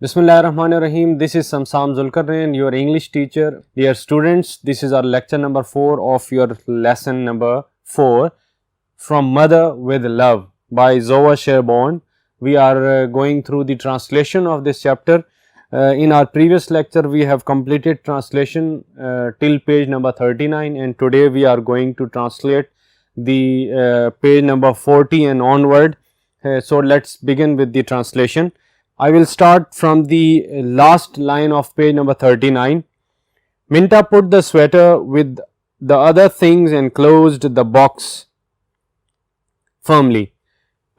Bismillahirrahmanirrahim. This is Samsam Zulkarnain, your English teacher. Dear students, this is our lecture number 4 of your lesson number 4, From Mother with Love by Zoa Sherborne. We are going through the translation of this chapter. In our previous lecture, we have completed translation till page number 39, and today we are going to translate the page number 40 and onward. So let's begin with the translation. I will start from the last line of page number 39. Minta put the sweater with the other things and closed the box firmly.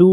2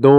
2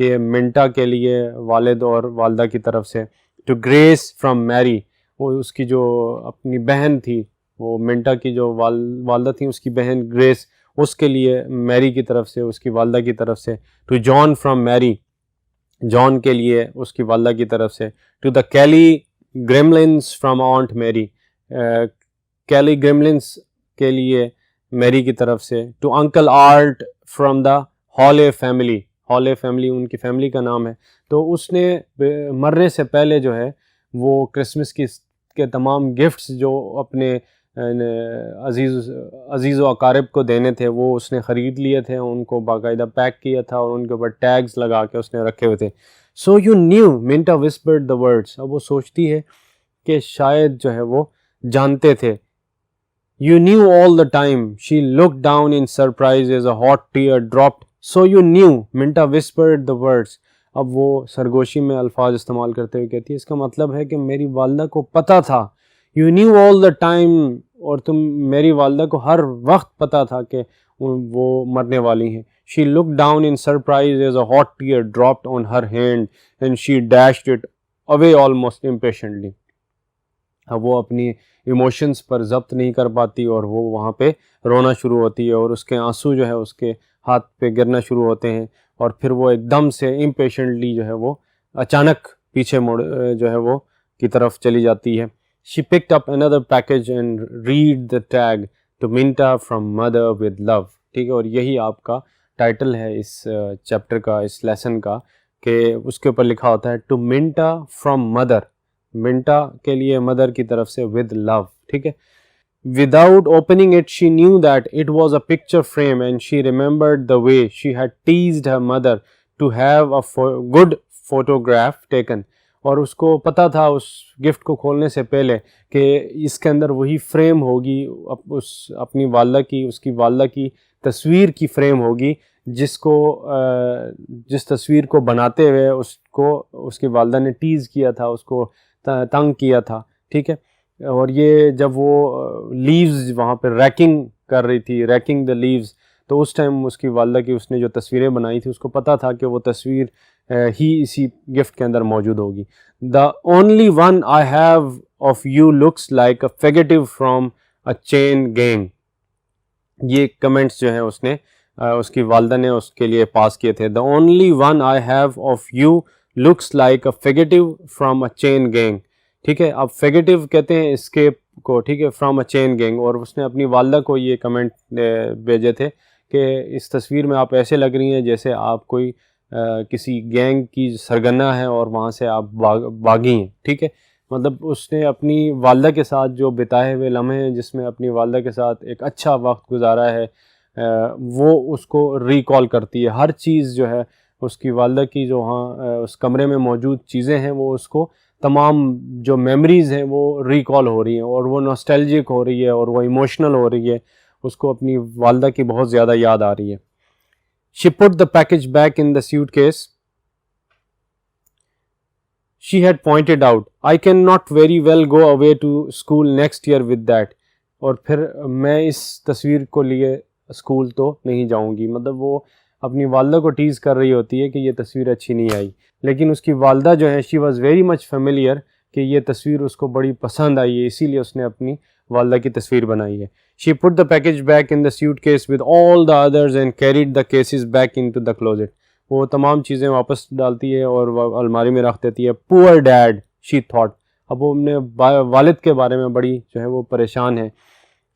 کہ منٹا کے لیے والد اور والدہ کی طرف سے. To grease from میری, وہ اس کی جو اپنی بہن تھی, وہ منٹا کی جو والدہ تھیں اس کی بہن گریس, اس کے لیے میری کی طرف سے, اس کی والدہ کی طرف سے. ٹو جان فرام میری, جان کے لیے اس کی والدہ کی طرف سے. To the Kelly Gremlins from aunt Mary, Kelly Gremlins کے لیے میری کی طرف سے. To uncle Art from the Haley family, ہالے فیملی ان کی فیملی کا نام ہے. تو اس نے مرنے سے پہلے جو ہے وہ کرسمس کے تمام گفٹس جو اپنے عزیز و اقارب کو دینے تھے وہ اس نے خرید لیے تھے, ان کو باقاعدہ پیک کیا تھا اور ان کے اوپر ٹیگز لگا کے اس نے رکھے ہوئے تھے. So you knew, Minta whispered the words. اب وہ سوچتی ہے کہ شاید جو ہے وہ جانتے تھے. You knew all the time. She looked down in surprise as a hot tear dropped. So you knew. منٹا whispered the words. اب وہ سرگوشی میں الفاظ استعمال کرتے ہوئے کہتی ہے اس کا مطلب ہے کہ میری والدہ کو پتہ تھا. You knew all the time. اور تم میری والدہ کو ہر وقت پتہ تھا کہ وہ مرنے والی ہیں. She looked down in surprise as a hot tear dropped on her hand and she dashed it away almost impatiently. اب وہ اپنی ایموشنز پر ضبط نہیں کر پاتی اور وہ وہاں پہ رونا شروع ہوتی ہے اور اس کے آنسو جو ہے اس کے ہاتھ پہ گرنا شروع ہوتے ہیں اور پھر وہ ایک دم سے امپیشنٹلی جو ہے وہ اچانک پیچھے مڑ جو ہے وہ کی طرف چلی جاتی ہے. She picked up another package and read the tag to Minta from mother with love. ٹھیک ہے, اور یہی آپ کا ٹائٹل ہے اس چیپٹر کا, اس لیسن کا, کہ اس کے اوپر لکھا ہوتا ہے ٹو منٹا فرام مدر, منٹا کے لیے مدر کی طرف سے with love. ٹھیک ہے. Without opening it, she knew that it was a picture frame and she remembered the way she had teased her mother to have a good photograph taken. اور اس کو پتہ تھا اس گفٹ کو کھولنے سے پہلے کہ اس کے اندر وہی فریم ہوگی, اس اپنی والدہ کی, اس کی والدہ کی تصویر کی فریم ہوگی جس تصویر کو بناتے ہوئے اس کی والدہ نے ٹیز کیا تھا, اس کو تنگ کیا تھا. ٹھیک ہے. اور یہ جب وہ لیوز وہاں پہ ریکنگ کر رہی تھی, ریکنگ دا لیوز, تو اس ٹائم اس کی والدہ کی اس نے جو تصویریں بنائی تھی اس کو پتہ تھا کہ وہ تصویر ہی اسی گفٹ کے اندر موجود ہوگی. The only one I have of you looks like a fugitive from a chain gang. یہ کمنٹس جو ہیں اس کی والدہ نے اس کے لیے پاس کیے تھے. The only one I have of you looks like a fugitive from a chain gang. ٹھیک ہے. اب فیگیٹو کہتے ہیں اسکیپ کو. ٹھیک ہے, فرام اے چین گینگ. اور اس نے اپنی والدہ کو یہ کمنٹ بھیجے تھے کہ اس تصویر میں آپ ایسے لگ رہی ہیں جیسے آپ کوئی کسی گینگ کی سرگنا ہے اور وہاں سے آپ باغی ہیں. ٹھیک ہے. مطلب اس نے اپنی والدہ کے ساتھ جو بتائے ہوئے لمحے ہیں جس میں اپنی والدہ کے ساتھ ایک اچھا وقت گزارا ہے وہ اس کو ریکال کرتی ہے. ہر چیز جو ہے اس کی والدہ کی جو وہاں اس کمرے میں موجود چیزیں ہیں وہ اس کو تمام جو میموریز ہیں وہ ریکال ہو رہی ہیں اور وہ نوسٹیلجک ہو رہی ہے اور وہ ایموشنل ہو رہی ہے. اس کو اپنی والدہ کی بہت زیادہ یاد آ رہی ہے. She put the package back in the suitcase. She had pointed out, I cannot very well go away to school next year with that. اور پھر میں اس تصویر کو لیے اسکول تو نہیں جاؤں گی. مطلب وہ اپنی والدہ کو ٹیز کر رہی ہوتی ہے کہ یہ تصویر اچھی نہیں آئی, لیکن اس کی والدہ جو ہے she was very much familiar کہ یہ تصویر اس کو بڑی پسند آئی ہے, اسی لیے اس نے اپنی والدہ کی تصویر بنائی ہے. She put the package back in the suitcase with all the others and carried the cases back into the closet. وہ تمام چیزیں واپس ڈالتی ہے اور وہ الماری میں رکھ دیتی ہے. Poor dad, she thought. اب وہ اپنے والد کے بارے میں بڑی جو ہے وہ پریشان ہے.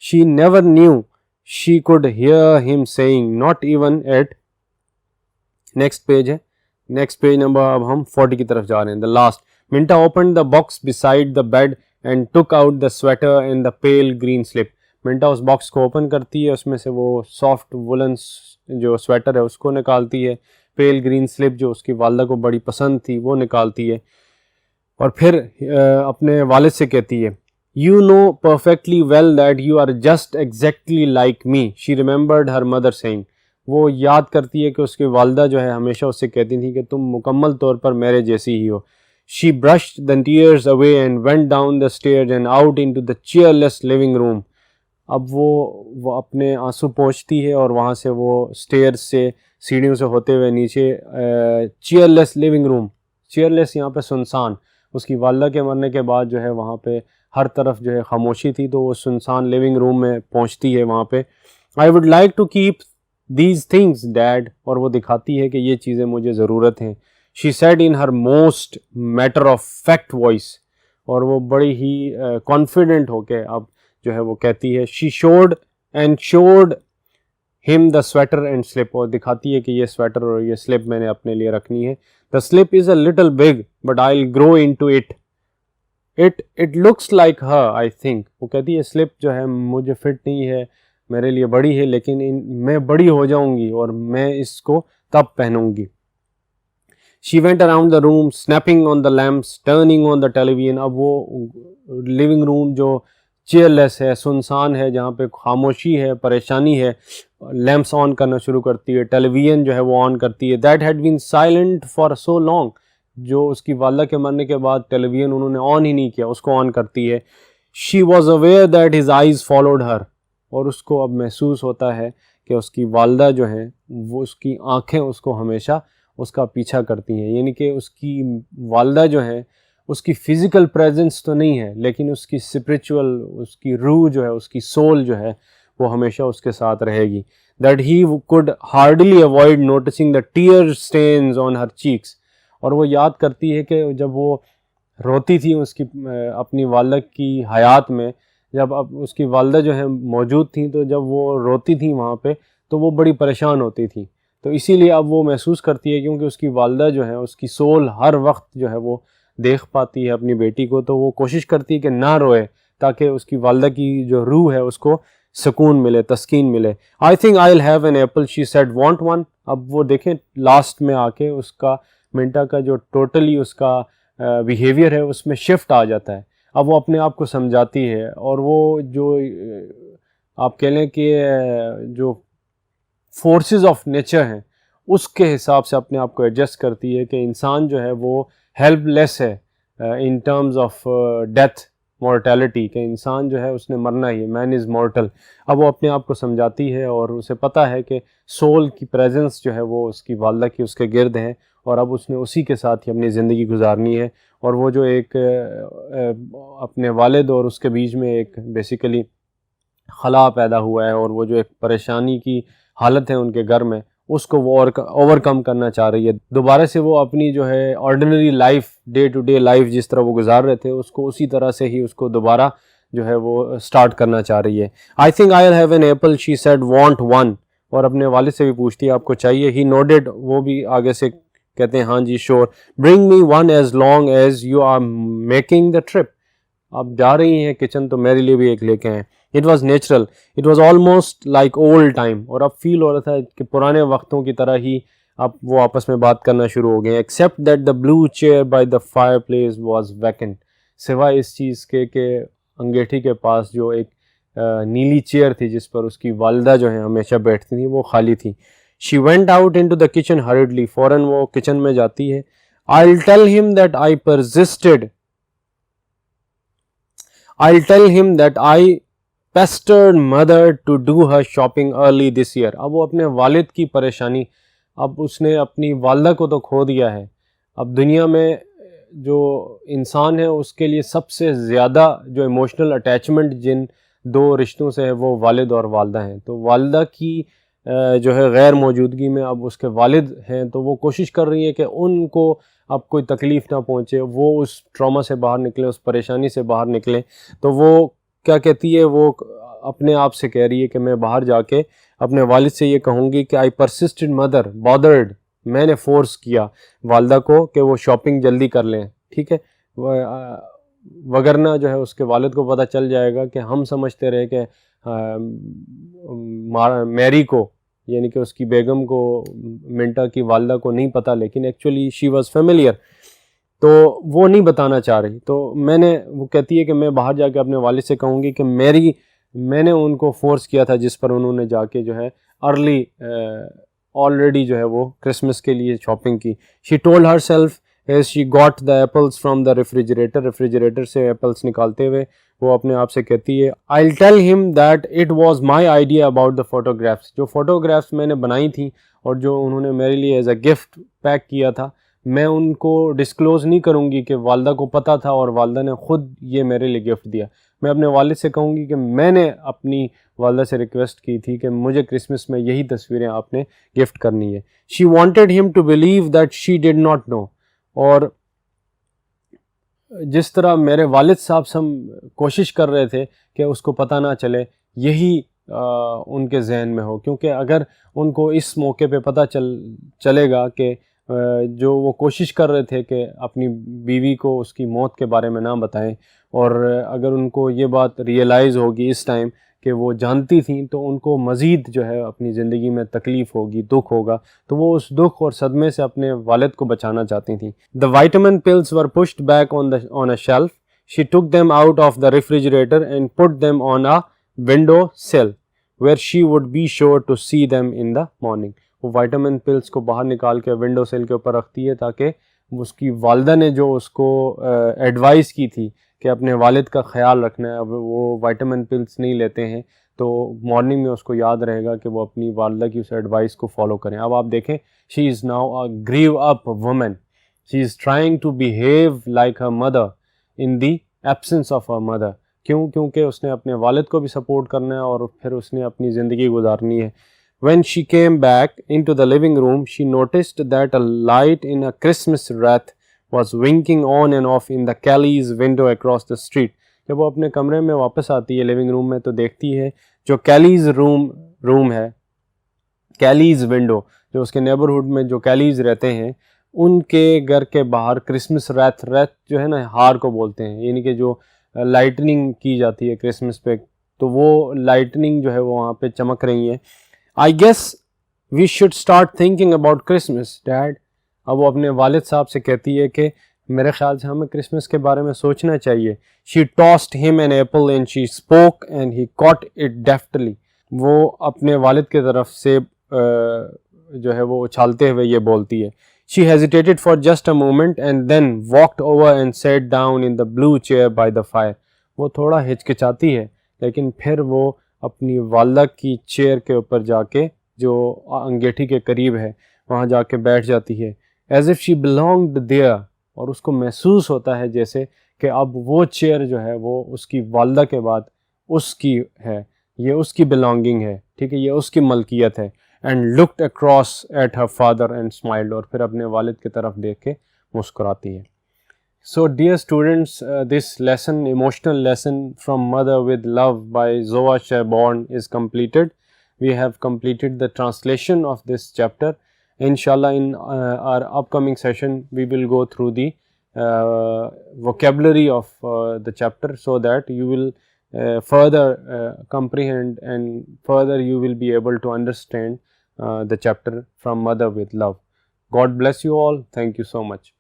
She never knew she could hear him saying, not even at. Next page ہے. Next page number اب ہم 40 کی طرف جا رہے ہیں. The last. Minta opened the box beside the bed and took out the sweater and the pale green slip. Minta اس box کو اوپن کرتی ہے, اس میں سے وہ سافٹ وولنس جو سویٹر ہے اس کو نکالتی ہے, پیل گرین سلپ جو اس کی والدہ کو بڑی پسند تھی وہ نکالتی ہے, اور پھر اپنے والد سے کہتی ہے You know perfectly well that you are just exactly like me. She remembered her mother saying. وہ یاد کرتی ہے کہ اس کی والدہ جو ہے ہمیشہ اس سے کہتی تھی کہ تم مکمل طور پر میرے جیسی ہی ہو. She brushed the tears away and went down the stairs and out into the cheerless living room. اب وہ اپنے آنسو پوچھتی ہے اور وہاں سے وہ اسٹیئر سے سیڑھیوں سے ہوتے ہوئے نیچے چیئر لیس لیونگ روم، چیئر لیس یہاں پہ سنسان، اس کی والدہ کے مرنے کے بعد جو ہے وہاں پہ ہر طرف جو ہے خاموشی تھی، تو وہ سنسان لیونگ روم میں پہنچتی ہے وہاں پہ. I would like to keep these things dead, اور وہ دکھاتی ہے کہ یہ چیزیں مجھے ضرورت ہیں. She said in her most matter of fact voice, اور وہ بڑی ہی کانفیڈنٹ ہو کے اب جو ہے وہ کہتی ہے. شی شوڈ ہم دا سویٹر اینڈ سلپ، اور دکھاتی ہے کہ یہ سویٹر اور یہ سلپ میں نے اپنے لیے رکھنی ہے. The slip is a little big but I will grow into it looks like her I think. وہ کہتی ہے سلپ جو ہے مجھے فٹ نہیں ہے، میرے لیے بڑی ہے، لیکن میں بڑی ہو جاؤں گی اور میں اس کو تب پہنوں گی. She went around the room snapping on the lamps, turning on the television. اب وہ لیونگ روم جو چیئر لیس ہے، سنسان ہے، جہاں پہ خاموشی ہے، پریشانی ہے، لیمپس آن کرنا شروع کرتی ہے، ٹیلی ویژن جو ہے وہ آن کرتی ہے. That had been silent for so long. جو اس کی والدہ کے مرنے کے بعد ٹیلی ویژن انہوں نے آن ہی نہیں کیا، اس کو آن کرتی ہے. She was aware that his eyes followed her. اور اس کو اب محسوس ہوتا ہے کہ اس کی والدہ جو ہیں وہ اس کی آنکھیں اس کو ہمیشہ اس کا پیچھا کرتی ہیں. یعنی کہ اس کی والدہ جو ہیں اس کی فزیکل پریزنس تو نہیں ہے، لیکن اس کی اسپریچول، اس کی روح جو ہے، اس کی سول جو ہے وہ ہمیشہ اس کے ساتھ رہے گی. That he could hardly avoid noticing the tear stains on her cheeks. اور وہ یاد کرتی ہے کہ جب وہ روتی تھی اس کی اپنی والدہ کی حیات میں، جب اب اس کی والدہ جو ہے موجود تھیں، تو جب وہ روتی تھیں وہاں پہ تو وہ بڑی پریشان ہوتی تھیں. تو اسی لیے اب وہ محسوس کرتی ہے، کیونکہ اس کی والدہ جو ہے اس کی سول ہر وقت جو ہے وہ دیکھ پاتی ہے اپنی بیٹی کو، تو وہ کوشش کرتی ہے کہ نہ روئے تاکہ اس کی والدہ کی جو روح ہے اس کو سکون ملے، تسکین ملے. I think I will have an apple, she said want one. اب وہ دیکھیں لاسٹ میں آ کے اس کا منٹا کا جو ٹوٹلی اس کا بیہیویئر ہے اس میں شفٹ آ جاتا ہے. اب وہ اپنے آپ کو سمجھاتی ہے، اور وہ جو آپ کہہ لیں کہ جو فورسز آف نیچر ہیں اس کے حساب سے اپنے آپ کو ایڈجسٹ کرتی ہے کہ انسان جو ہے وہ ہیلپ لیس ہے in terms of death, mortality, کہ انسان جو ہے اس نے مرنا ہی ہے، مین از مورٹل. اب وہ اپنے آپ کو سمجھاتی ہے اور اسے پتہ ہے کہ سول کی پریزنس جو ہے وہ اس کی والدہ کی اس کے گرد ہے، اور اب اس نے اسی کے ساتھ ہی اپنی زندگی گزارنی ہے. اور وہ جو ایک اپنے والد اور اس کے بیچ میں ایک بیسیکلی خلا پیدا ہوا ہے، اور وہ جو ایک پریشانی کی حالت ہے ان کے گھر میں، اس کو وہ اوور کم کرنا چاہ رہی ہے. دوبارہ سے وہ اپنی جو ہے ordinary life, day to day life جس طرح وہ گزار رہے تھے اس کو اسی طرح سے ہی اس کو دوبارہ جو ہے وہ سٹارٹ کرنا چاہ رہی ہے. I think I will have an apple, she said want one. اور اپنے والد سے بھی پوچھتی ہے آپ کو چاہیے. ہی نوڈیڈ، وہ بھی آگے سے کہتے ہیں ہاں جی sure. Bring me one as long as you are making the trip. آپ جا رہی ہیں کچن تو میرے لیے بھی ایک لے کے آئیں. It was natural, it was almost like old time. اور اب فیل ہو رہا تھا کہ پرانے وقتوں کی طرح ہی اب وہ آپس میں بات کرنا شروع ہو گئے. Except that the blue chair by the fireplace was vacant. سوائے اس چیز کے کہ انگیٹھی کے پاس جو ایک نیلی چیئر تھی جس پر اس کی والدہ جو ہے ہمیشہ بیٹھتی تھیں وہ خالی تھی. She went out into the kitchen hurriedly. فوراً وہ کچن میں جاتی ہے. I will tell him that I persisted, I'll tell him that I pestered mother to do her shopping early this year. اب وہ اپنے والد کی پریشانی، اب اس نے اپنی والدہ کو تو کھو دیا ہے. اب دنیا میں جو انسان ہے اس کے لیے سب سے زیادہ جو ایموشنل اٹیچمنٹ جن دو رشتوں سے ہے وہ والد اور والدہ ہیں. تو والدہ کی جو ہے غیر موجودگی میں اب اس کے والد ہیں، تو وہ کوشش کر رہی ہے کہ ان کو اب کوئی تکلیف نہ پہنچے، وہ اس ٹراما سے باہر نکلیں، اس پریشانی سے باہر نکلیں. تو وہ کیا کہتی ہے، وہ اپنے آپ سے کہہ رہی ہے کہ میں باہر جا کے اپنے والد سے یہ کہوں گی کہ آئی پرسسٹڈ مدر بادرڈ، میں نے فورس کیا والدہ کو کہ وہ شاپنگ جلدی کر لیں. ٹھیک ہے، وگرنہ جو ہے اس کے والد کو پتہ چل جائے گا کہ ہم سمجھتے رہے کہ میری کو، یعنی کہ اس کی بیگم کو، منٹا کی والدہ کو نہیں پتہ، لیکن ایکچولی شی واز فیملیئر، تو وہ نہیں بتانا چاہ رہی. تو وہ کہتی ہے کہ میں باہر جا کے اپنے والد سے کہوں گی کہ میں نے ان کو فورس کیا تھا، جس پر انہوں نے جا کے جو ہے آلریڈی جو ہے وہ کرسمس کے لیے شاپنگ کی. She told her self as she got the apples from the refrigerator سے ایپلس نکالتے ہوئے وہ اپنے آپ سے کہتی ہے I'll tell him that it was my idea about the photographs. جو فوٹوگرافس میں نے بنائی تھیں اور جو انہوں نے میرے لیے ایز اے گفٹ پیک کیا تھا, میں ان کو ڈسکلوز نہیں کروں گی کہ والدہ کو پتہ تھا اور والدہ نے خود یہ میرے لیے گفٹ دیا. میں اپنے والد سے کہوں گی کہ میں نے اپنی والدہ سے ریکویسٹ کی تھی کہ مجھے کرسمس میں یہی تصویریں آپ نے گفٹ کرنی ہے. She wanted him to believe that she did not know. اور جس طرح میرے والد صاحب ہم کوشش کر رہے تھے کہ اس کو پتہ نہ چلے, یہی ان کے ذہن میں ہو, کیونکہ اگر ان کو اس موقع پہ پتہ چلے گا کہ جو وہ کوشش کر رہے تھے کہ اپنی بیوی کو اس کی موت کے بارے میں نہ بتائیں, اور اگر ان کو یہ بات ریئلائز ہوگی اس ٹائم کہ وہ جانتی تھیں, تو ان کو مزید جو ہے اپنی زندگی میں تکلیف ہوگی, دکھ ہوگا, تو وہ اس دکھ اور صدمے سے اپنے والد کو بچانا چاہتی تھیں. The vitamin pills were pushed back on a shelf. She took them out of the refrigerator and put them on a window sill where she would be sure to see them in the morning. وہ vitamin plus کو باہر نکال کے window cell کے اوپر رکھتی ہے تاکہ اس کی والدہ نے جو اس کو ایڈوائز کی تھی کہ اپنے والد کا خیال رکھنا ہے, اب وہ وائٹامن پلس نہیں لیتے ہیں تو مارننگ میں اس کو یاد رہے گا کہ وہ اپنی والدہ کی اس ایڈوائز کو فالو کریں. اب آپ دیکھیں, she is now a grown up woman, she is trying to behave like her mother in the absence of her mother. کیونکہ اس نے اپنے والد کو بھی سپورٹ کرنا ہے اور پھر اس نے اپنی زندگی گزارنی ہے. When she came back into the living room, she noticed that a light in a Christmas wreath was winking on and off in the Kelly's window across the street. جب وہ اپنے کمرے میں واپس آتی ہے لیونگ روم میں تو دیکھتی ہے جو کیلیز روم ہے, کیلیز ونڈو, جو اس کے نیبرہڈ میں جو کیلیز رہتے ہیں ان کے گھر کے باہر کرسمس ریتھ جو ہے نا, ہار کو بولتے ہیں, یعنی کہ جو لائٹننگ کی جاتی ہے کرسمس پہ, تو وہ لائٹننگ جو ہے وہ وہاں پہ چمک رہی ہیں. I guess we should start thinking about Christmas, Dad. اب وہ اپنے والد صاحب سے کہتی ہے کہ میرے خیال سے ہمیں کرسمس کے بارے میں سوچنا چاہیے. She tossed him an apple and she spoke and he caught it deftly. وہ اپنے والد کے طرف سے جو ہے وہ اچھالتے ہوئے یہ بولتی ہے. She hesitated for just a moment and then walked over and sat down in the blue chair by the fire. وہ تھوڑا ہچکچاتی ہے لیکن پھر وہ اپنی والدہ کی چیئر کے اوپر جا کے جو انگیٹھی کے قریب ہے وہاں جا کے بیٹھ جاتی ہے. As if she belonged there, اور اس کو محسوس ہوتا ہے جیسے کہ اب وہ چیئر جو ہے وہ اس کی والدہ کے بعد اس کی ہے, یہ اس کی belonging ہے, ٹھیک ہے, یہ اس کی ملکیت ہے. and looked across at her father and smiled, اور پھر اپنے والد کی طرف دیکھ کے مسکراتی ہے. So dear students, this lesson, emotional lesson from Mother with Love by Zoa Sherborne is completed. We have completed the translation of this chapter. Inshallah, in our upcoming session, we will go through the vocabulary of the chapter so that you will further comprehend and further you will be able to understand the chapter from Mother with Love. God bless you all. Thank you so much.